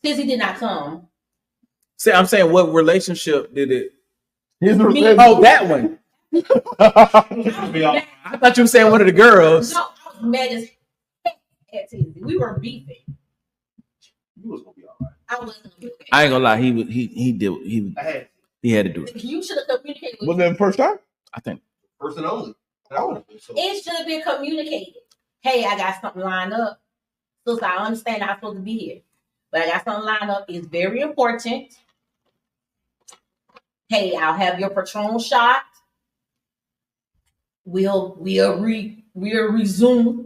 Since he did not come. See, I'm saying, what relationship did it? Oh, that one. I thought you were saying one of the girls. No, I was mad as heck at Tizzy. We were beefing. You was gonna be all right. I wasn't gonna be okay. I ain't gonna lie. He had to do it. You should have communicated with Was me. that the first time? I think. Person only. Oh. So, It should have been communicated. Hey, I got something lined up. So I understand I'm supposed to be here. But I got something lined up. It's very important. Hey, I'll have your Patron shot. We'll resume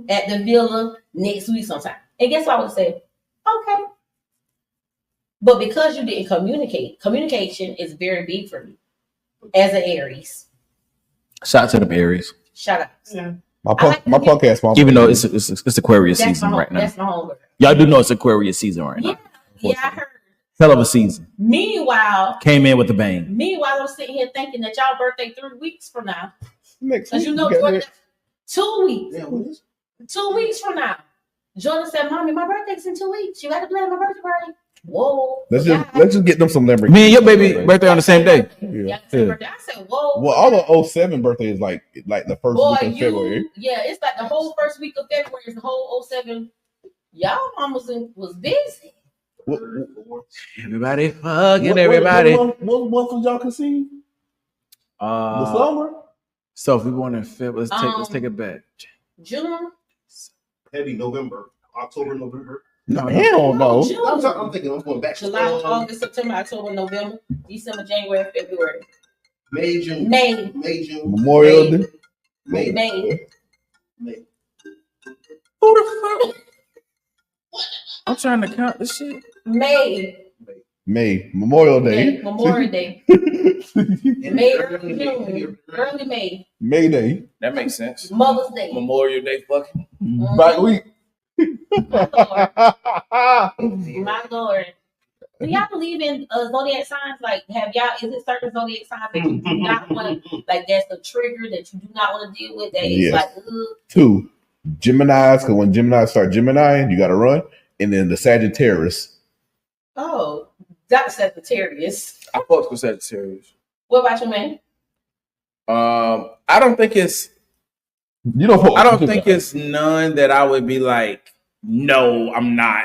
at the villa next week sometime. And guess what I would say? Okay. But because you didn't communicate, communication is very big for me as an Aries. Shout out to the Aries. Shout out. yeah. My podcast mom. Even though it's Aquarius season right now. That's my homework. Y'all do know it's Aquarius season right now. Yeah, I heard. Hell of a season. Meanwhile, Came in with a bang. I'm sitting here thinking that y'all birthday 3 weeks from now. Next Because week, you know, got Jordan, it. 2 weeks. Yeah, what is 2 weeks from now. Jordan said, Mommy, my birthday's in 2 weeks. You got to plan my birthday party. Whoa. Let's just get them some Lamborghini. Me and your baby birthday on the same day. Yeah. I said, whoa. Well, all the 07 birthday is like the first week of February. Yeah, it's like the whole first week of February is the whole 07. Y'all mom was busy. Everybody fucking everybody. What month was y'all conceived? The summer? So if we want to February, let's take it back. June. heavy November, October, November? No, hell no. June. I'm thinking I'm going back. July, August, September, October, November, December, January, February. May, June. May. June. Memorial Day. May. Who the fuck? I'm trying to count this shit. May. Memorial Day. Memorial Day. May, early June. Early May. May Day. That makes sense. Mother's Day. Memorial Day, fucking. Back week. My Lord. My Lord. Do y'all believe in zodiac signs? Like, is it certain zodiac signs that you do not want to, like, that's a trigger that you do not want to deal with? That is like, ugh. 2, Geminis, because when Geminis start Gemini, you got to run. And then the Sagittarius. Oh, that's Sagittarius. I fuck with Sagittarius. What about you, man? I don't think it's. I don't think it's none that I would be like, no, I'm not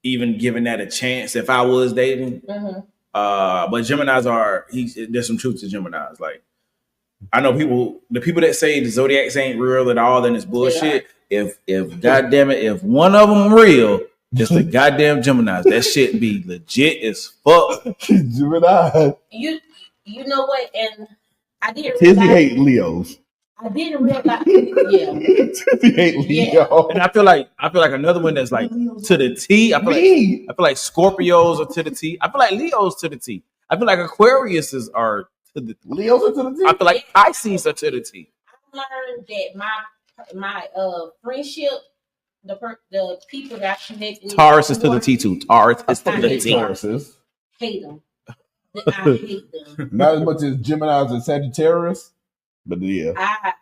even giving that a chance if I was dating. Mm-hmm. But Geminis there's some truth to Geminis. Like, I know the people that say the zodiacs ain't real at all, then it's bullshit. If goddamn it, if one of them real, it's the goddamn Geminis. That shit be legit as fuck. Gemini. You know what? And I didn't Tizzy hate Leos. I didn't realize. Yeah. Tizzy hate Leo. Yeah. And I feel like another one that's like to the T. I feel like Scorpios are to the T. I feel like Leos to the T. I feel like Aquariuses are to the Leos are to the T. I feel like Pisces are to the T. I learned that my friendship, the people that I connect with. Taurus is to the T too. Taurus is to the T. Tauruses. Hate them. I hate them. Not as much as Geminis and Sagittarius, but yeah. I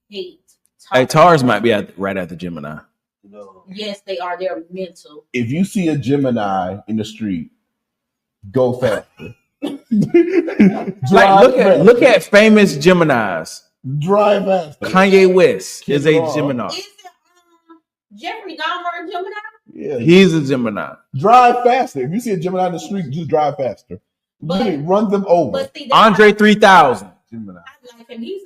hate Taurus. Hey, Taurus might be right after Gemini. No. Yes, they are. They're mental. If you see a Gemini in the street, go faster. Look at famous Geminis. Drive faster. Kanye West is a Gemini. Is it Jeffrey Dahmer a Gemini? Yeah, he's a Gemini. Drive faster. If you see a Gemini in the street, just drive faster. Run them over. But see, Andre 3000. Gemini. I like him. He's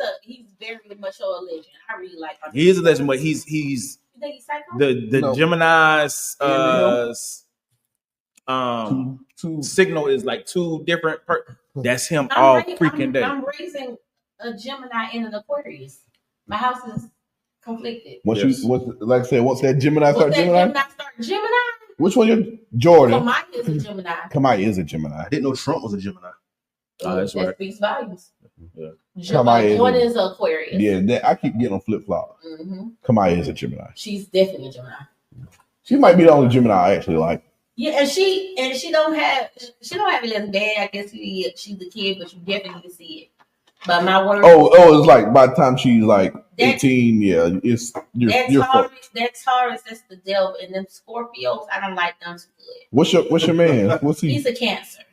very much a legend. I really like him. He is a legend, but he's the no. Gemini's signal is like two different. That's him all freaking day. I'm raising a Gemini and an Aquarius. My house is conflicted. Once that Gemini start Gemini? Which one you Jordan? Kamai is a Gemini. Kamai is a Gemini. I didn't know Trump was a Gemini. Oh, that's right. That speaks volumes. Yeah. One is Aquarius. Yeah, I keep getting on flip flop. Mm-hmm. Kamai is a Gemini. She's definitely a Gemini. She might be the only Gemini I actually like. Yeah, and she don't have it as bad. I guess she's a kid, but you definitely can see it. But my word. It's like by the time she's like 18, yeah, you're fucked. That Taurus, that's the devil, and them Scorpios, I don't like them too good. What's your man? What's he? He's a Cancer,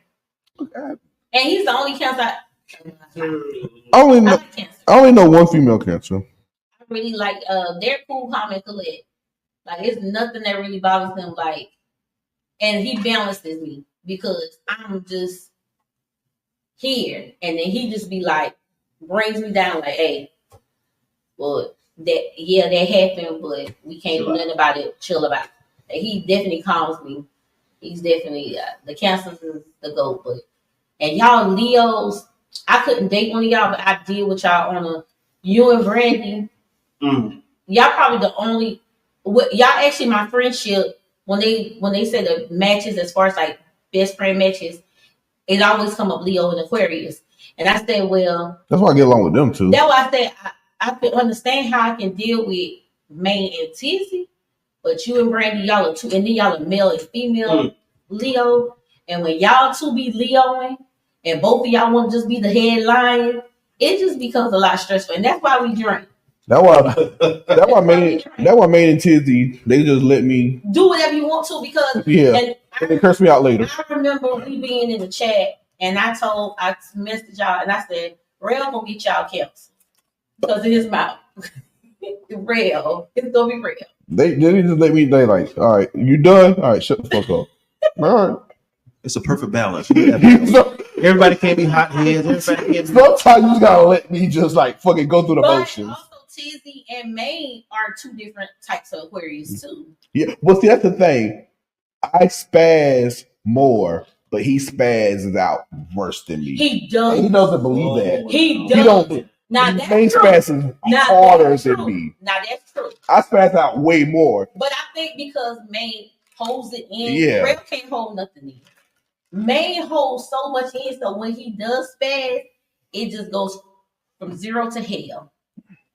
Okay. and he's the only Cancer. I only know one female Cancer. I really like. They're cool, calm, and collect. Like, it's nothing that really bothers them. Like, and he balances me because I'm just here, and then he just be like, brings me down like, hey, well, that happened, but we can't do nothing about it. Chill about it. And he definitely calms me. He's definitely the Cancer is the GOAT. And y'all Leos, I couldn't date one of y'all, but I did with y'all on you and Brandy. Y'all probably the only. Y'all actually my friendship when they say the matches as far as like best friend matches, it always come up Leo and Aquarius. And I said, well, that's why I get along with them too. That's why I said I could understand how I can deal with Maine and Tizzy, but you and Brandy, y'all are two, and then y'all are male and female Leo. And when y'all two be Leoing, and both of y'all want to just be the headline, it just becomes a lot stressful. And that's why we drink. That's why Maine and Tizzy, they just let me do whatever you want to because and they curse me out later. I remember we being in the chat. And I messaged y'all and I said, Rail gonna get y'all canceled because of his mouth. Rail, it's gonna be real. They just let me. They like, all right, you done? All right, shut the fuck up. All right, it's a perfect balance. Everybody can't be hot heads. Sometimes you just gotta let me just like fucking go through the motions. Also, Tizzy and May are two different types of Aquarius too. Yeah, well, see, that's the thing. I spaz more. But he spazzes out worse than me. He does. He doesn't believe that. He does. He don't. Now he that's spazzes harder than me. Now that's true. I spazz out way more. But I think because Maine holds it in, Rail can't hold nothing in. Maine holds so much in, so when he does spaz, it just goes from 0 to hell.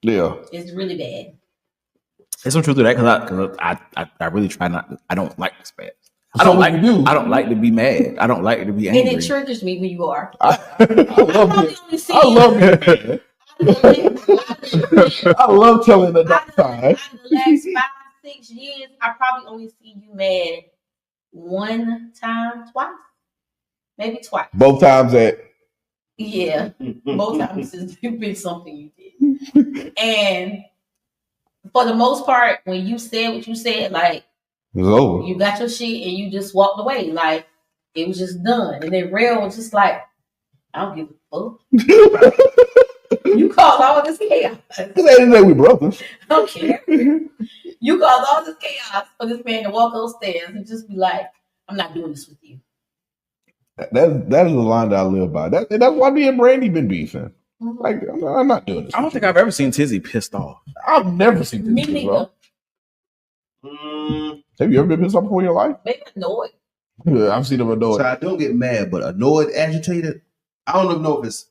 Yeah, it's really bad. There's some truth to that because I really try not. I don't like the spaz. I don't like to be mad. I don't like to be angry. And it triggers me when you are. I love telling the dark side. Out of the last 5-6 years, I probably only see you mad one time, twice, maybe twice. Both times at. Yeah, both times it's been something you did. And for the most part, when you said what you said, like, it was over. You got your shit and you just walked away. Like, it was just done. And then Real was just like, I don't give a fuck. You caused all this chaos. Because at the end of the day, we brothers. I don't care. You caused all this chaos for this man to walk upstairs and just be like, I'm not doing this with you. That is the line that I live by. That's why me and Brandy been beefing. Mm-hmm. Like, I'm not doing this. I don't think I've ever seen Tizzy pissed off. I've never seen Tizzy pissed off. Have you ever been pissed off before in your life? Maybe annoyed. Yeah, I've seen him annoyed. So I don't get mad, but annoyed, agitated. I don't even know if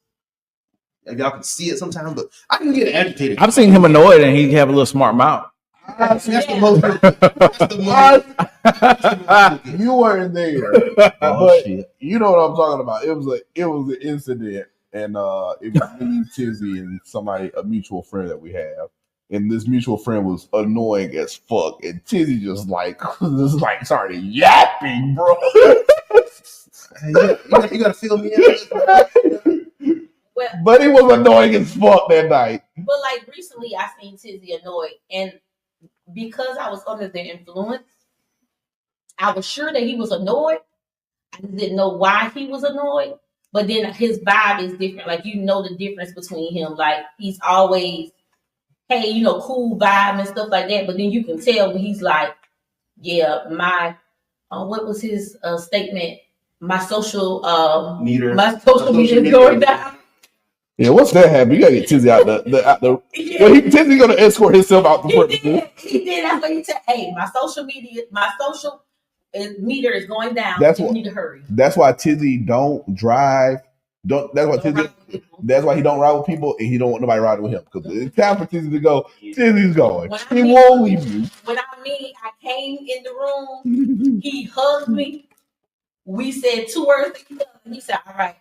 y'all can see it sometimes, but I can get agitated. I've seen him annoyed and he have a little smart mouth. That's the most. You weren't there, but shit. You know what I'm talking about. It was an incident, and it was me, Tizzy, and a mutual friend that we have. And this mutual friend was annoying as fuck, and Tizzy just started yapping, bro. You gotta feel me in. Well, but he was annoying as fuck that night. But like recently, I seen Tizzy annoyed, and because I was under the influence, I was sure that he was annoyed. I just didn't know why he was annoyed. But then his vibe is different. Like, you know the difference between him. Like, he's always, hey, cool vibe and stuff like that. But then you can tell when he's like, yeah, my, what was his statement? My social meter is going down. Yeah, once that happened, you gotta get Tizzy out the. Yeah. Well, Tizzy gonna escort himself out the front. He did. That's what he said. Hey, my social meter is going down. You need to hurry. That's why Tizzy don't drive. That's why he don't ride with people, and he don't want nobody riding with him. Because it's time for Tizzy to go. Tizzy's going. He won't leave you. When I came in the room, he hugged me. We said 2 words together, and he said, "All right."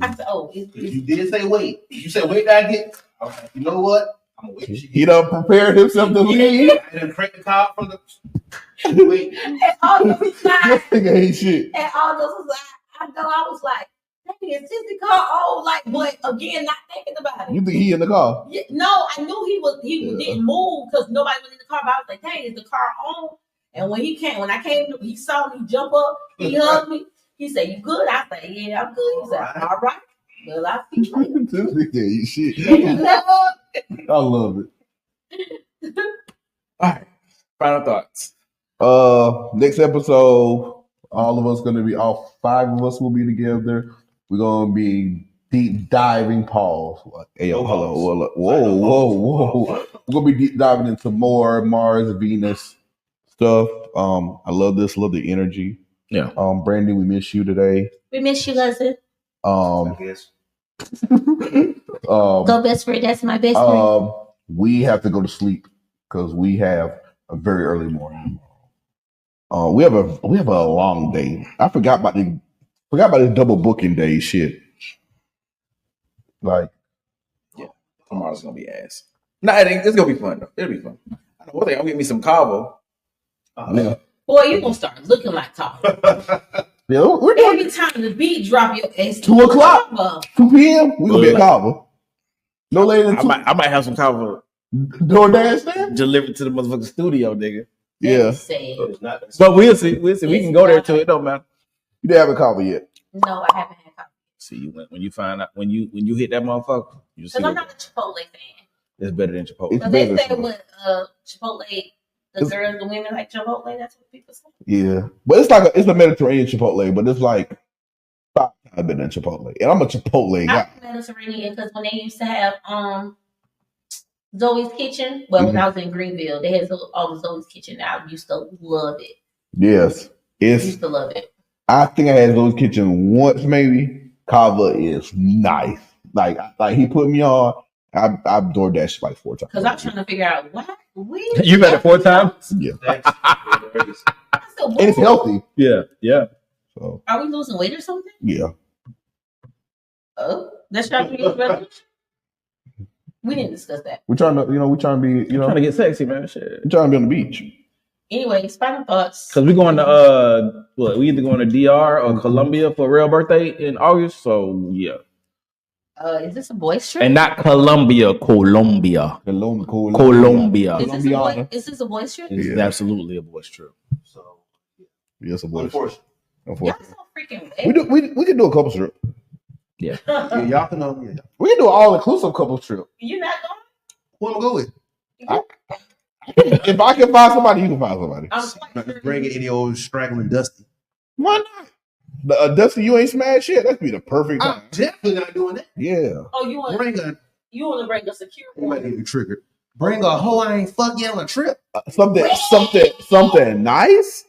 I said, "Oh, you did say wait. You said wait. I get. Okay, you know what? I'm gonna wait. He done prepared himself to leave. I didn't crank the car from the wait. And all those aside, shit. And all those aside, I was like, "Dang, is Tizzy car on?" Like, but again, not thinking about it. You think he in the car? Yeah, no, I knew he was. He didn't move because nobody was in the car. But I was like, "Dang, is the car on?" And when I came, he saw me jump up. He hugged me. He said, "You good?" I said, "Yeah, I'm good." He said, "All right. Well, I'll see you later." Shit. I love it. All right. Final thoughts. Next episode, all of us all 5 of us will be together. We're gonna be deep diving. Pause. Hey, yo, hello. Whoa. We're gonna be deep diving into more Mars, Venus stuff. I love this. Love the energy. Yeah. Brandy, we miss you today. We miss you, cousin. I guess. Go best friend. That's my best friend. We have to go to sleep because we have a very early morning. We have a long day. I forgot about the double booking day shit. Like, yeah, tomorrow's gonna be ass. No, it's gonna be fun though. It'll be fun. I know one thing. I'm getting me some cavo. Yeah. Boy, you gonna start looking like Tom. Yeah, we're doing every time the beat drop your ass. 2 o'clock, 2 p.m. We gonna be at Cava. No later than 2. I might have some Cava DoorDash there delivered to the motherfucking studio, nigga. Yeah, but we'll see. We can go there too. It don't matter. You didn't have a Cava yet? No, I haven't had Cava. See, when you find out when you hit that motherfucker, you see. Because I'm not a Chipotle fan. It's better than Chipotle. Because they say with Chipotle. The girls, the women like Chipotle. That's what people say. Yeah, but it's a Mediterranean Chipotle, but it's like 5 times better than Chipotle. And I'm a Chipotle guy. I'm Mediterranean because when they used to have Zoe's Kitchen, when I was in Greenville, they had all the Zoe's Kitchen. I used to love it. Yes, I used to love it. I think I had Zoe's Kitchen once, maybe. Cava is nice. Like he put me on. I've DoorDashed like 4 times. Because I'm trying to figure out what you met it 4 times. Yeah. I said, Nigga, and it's healthy. Yeah. So are we losing weight or something? yeah. Oh, that's your New Year's resolution? We didn't discuss that. We're trying to, Trying to get sexy, man. Shit. we're trying to be on the beach. Anyways, final thoughts. Because we're going to we either going to DR or Colombia for a real birthday in August. So yeah. Is this a boys trip? And not Colombia, Colombia. Colombia. Is this a boys trip? It's absolutely a boys trip. So Yes, a boy. unfortunately. Y'all so freaking bad. We can do a couple trip. Yeah. Yeah, y'all can We can do an all inclusive couple trip. You not going? who I'm gonna go with? If I can find somebody, you can find somebody. I'm Not just bringing any old straggling dusty. Why not? Dusty, you ain't smashed yet. That'd be the perfect I'm time. definitely not doing that. Yeah. Oh, you want to bring a secure You might one? get me triggered. Bring a hoe I ain't fuck yet on a trip. Something nice.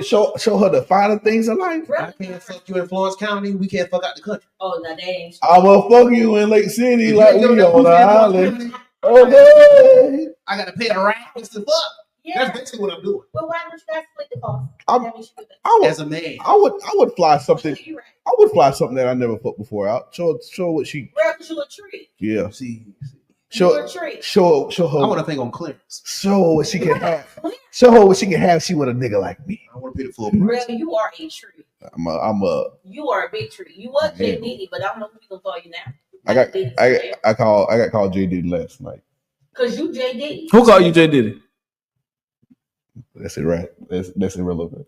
Show her the finer things in life. I can't fuck you in Florence County. We can't fuck out the country. Oh, no, that ain't. I will fuck you in Lake City If like you we ain't on the got island. Florence Okay. I gotta pay a ride. What's the fuck? Yeah. That's basically what I'm doing. Well, why don't you guys split the cost? I'm- That means you do that. As a man. I would fly something. You're right. I would fly something that I never fucked before out. Show what she. Bro, 'cause you a tree. Yeah. See, Show You're a tree. show I her. want to think on clearance. Show her what she can have. Show her what she can have. She with a nigga like me. I want to pay the full Bro, price. you are a tree. I'm a. You are a big tree. You was Yeah. J Diddy, but I don't know who you gonna call you now. I got called JD last night. Cause you J Diddy. Who called you J Diddy? That's it, right? That's irrelevant.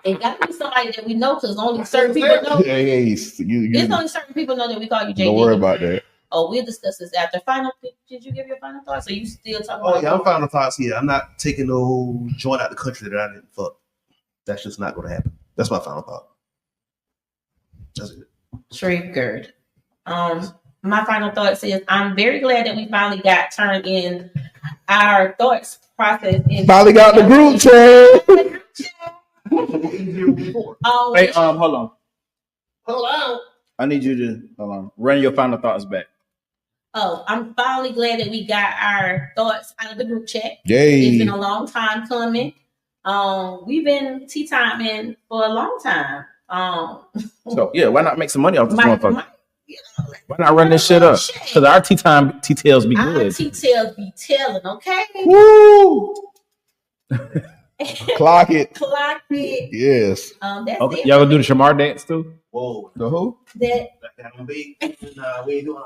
It got to be somebody that we know, cause only certain people know. Hey, It's only certain people know that we call you J Diddy. don't worry about that. Oh, we'll discuss this after. Did you give your final thoughts? Or you still talking Oh about? yeah, I'm final thoughts here. I'm not taking no joint out the country that I didn't fuck. That's just not going to happen. That's my final thought. That's it. Triggered. My final thoughts is I'm very glad that we finally got turned in our thoughts process. Finally got the group chat. Hey, hold on. Hold on. I need you to run your final thoughts back. Oh, I'm finally glad that we got our thoughts out of the group chat. Yay. It's been a long time coming. We've been tea timing for a long time. So yeah, why not make some money off this motherfucker? You know, Why not run this shit up? Because our tea tails be our good. tea tails be telling, okay? Woo! Clock it. Clock it. Yes. That's Okay, it. y'all gonna do the Shamar dance too? Whoa. The who? That, That gonna be. Nah, we ain't doing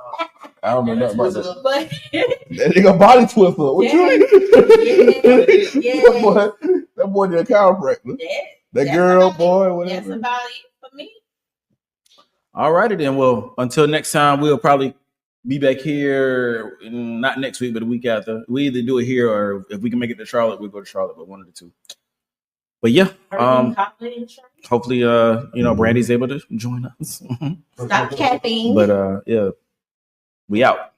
I don't know nothing about that. but That nigga body twister. What Yeah. you Yeah. That boy did a chiropractor. That that's girl, about boy, it. That's whatever. about it for me. All righty then. Well, until next time, we'll probably be back here. Not next week, but the week after. We either do it here or if we can make it to Charlotte, we'll go to Charlotte. But one of the two. But yeah, hopefully, Brandy's able to join us. Stop capping. But yeah, we out.